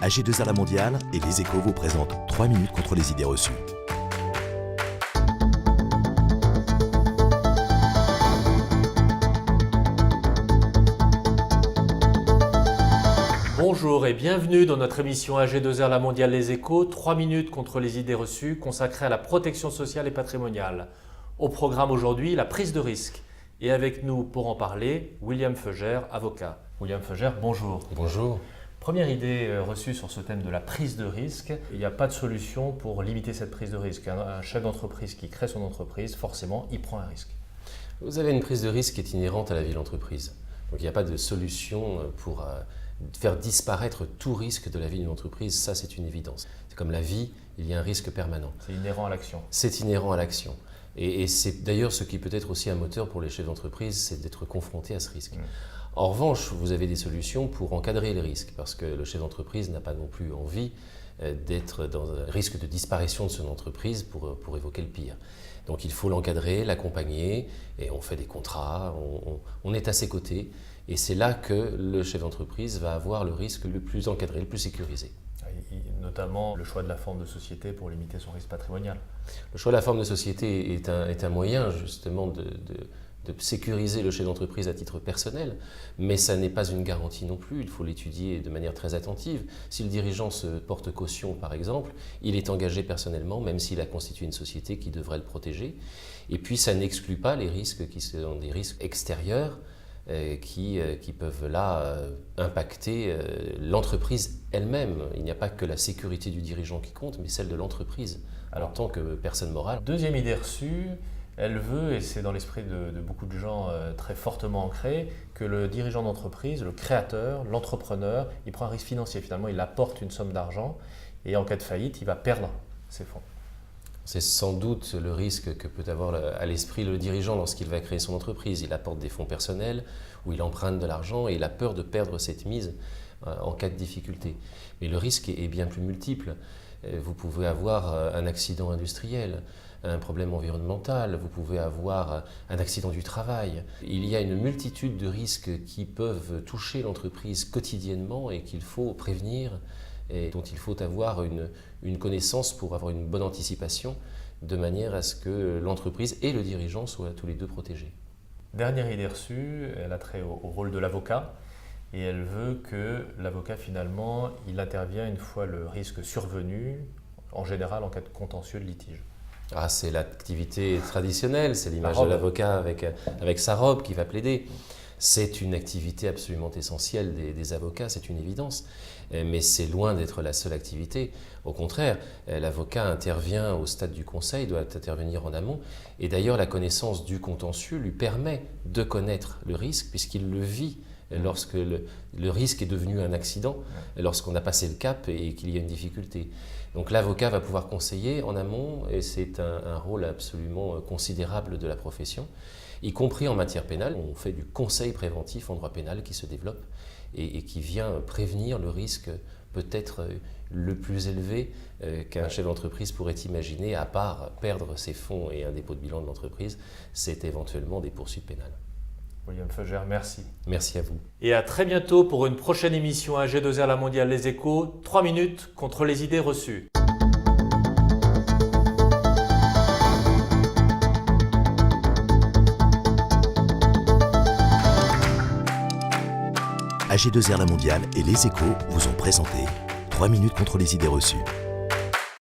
AG2R La Mondiale et Les Échos vous présentent 3 minutes contre les idées reçues. Bonjour et bienvenue dans notre émission AG2R La Mondiale Les Échos, 3 minutes contre les idées reçues consacrée à la protection sociale et patrimoniale. Au programme aujourd'hui, la prise de risque. Et avec nous pour en parler, William Feugère, avocat. William Feugère, bonjour. Bonjour. Première idée reçue sur ce thème de la prise de risque. Il n'y a pas de solution pour limiter cette prise de risque. Un chef d'entreprise qui crée son entreprise, forcément, il prend un risque. Vous avez une prise de risque qui est inhérente à la vie de l'entreprise. Donc il n'y a pas de solution pour faire disparaître tout risque de la vie d'une entreprise. Ça, c'est une évidence. C'est comme la vie, il y a un risque permanent. C'est inhérent à l'action. C'est inhérent à l'action. Et c'est d'ailleurs ce qui peut être aussi un moteur pour les chefs d'entreprise, c'est d'être confrontés à ce risque. En revanche, vous avez des solutions pour encadrer les risques, parce que le chef d'entreprise n'a pas non plus envie d'être dans un risque de disparition de son entreprise pour évoquer le pire. Donc il faut l'encadrer, l'accompagner, et on fait des contrats, on est à ses côtés, et c'est là que le chef d'entreprise va avoir le risque le plus encadré, le plus sécurisé. Notamment le choix de la forme de société pour limiter son risque patrimonial. Le choix de la forme de société est un moyen justement de sécuriser le chef d'entreprise à titre personnel, mais ça n'est pas une garantie non plus, il faut l'étudier de manière très attentive. Si le dirigeant se porte caution par exemple, il est engagé personnellement, même s'il a constitué une société qui devrait le protéger. Et puis ça n'exclut pas les risques qui sont des risques extérieurs, qui peuvent là impacter l'entreprise elle-même. Il n'y a pas que la sécurité du dirigeant qui compte, mais celle de l'entreprise en tant que personne morale. Deuxième idée reçue, elle veut, et c'est dans l'esprit de beaucoup de gens très fortement ancré, que le dirigeant d'entreprise, le créateur, l'entrepreneur, il prend un risque financier. Finalement, il apporte une somme d'argent et en cas de faillite, il va perdre ses fonds. C'est sans doute le risque que peut avoir à l'esprit le dirigeant lorsqu'il va créer son entreprise. Il apporte des fonds personnels ou il emprunte de l'argent et il a peur de perdre cette mise en cas de difficulté. Mais le risque est bien plus multiple. Vous pouvez avoir un accident industriel, un problème environnemental, vous pouvez avoir un accident du travail. Il y a une multitude de risques qui peuvent toucher l'entreprise quotidiennement et qu'il faut prévenir et dont il faut avoir une connaissance pour avoir une bonne anticipation de manière à ce que l'entreprise et le dirigeant soient tous les deux protégés. Dernière idée reçue, elle a trait au rôle de l'avocat et elle veut que l'avocat finalement, il intervient une fois le risque survenu, en général en cas de contentieux de litige. Ah, c'est l'activité traditionnelle, c'est l'image de l'avocat avec sa robe qui va plaider. C'est une activité absolument essentielle des avocats, c'est une évidence, mais c'est loin d'être la seule activité. Au contraire, l'avocat intervient au stade du conseil, doit intervenir en amont, et d'ailleurs la connaissance du contentieux lui permet de connaître le risque, puisqu'il le vit lorsque le risque est devenu un accident, lorsqu'on a passé le cap et qu'il y a une difficulté. Donc l'avocat va pouvoir conseiller en amont, et c'est un rôle absolument considérable de la profession, y compris en matière pénale. On fait du conseil préventif en droit pénal qui se développe et qui vient prévenir le risque peut-être le plus élevé qu'un chef d'entreprise pourrait imaginer, à part perdre ses fonds et un dépôt de bilan de l'entreprise, c'est éventuellement des poursuites pénales. William Feugère, merci. Merci à vous. Et à très bientôt pour une prochaine émission AG2R La Mondiale Les Échos, 3 minutes contre les idées reçues. AG2R La Mondiale et Les Échos vous ont présenté 3 minutes contre les idées reçues.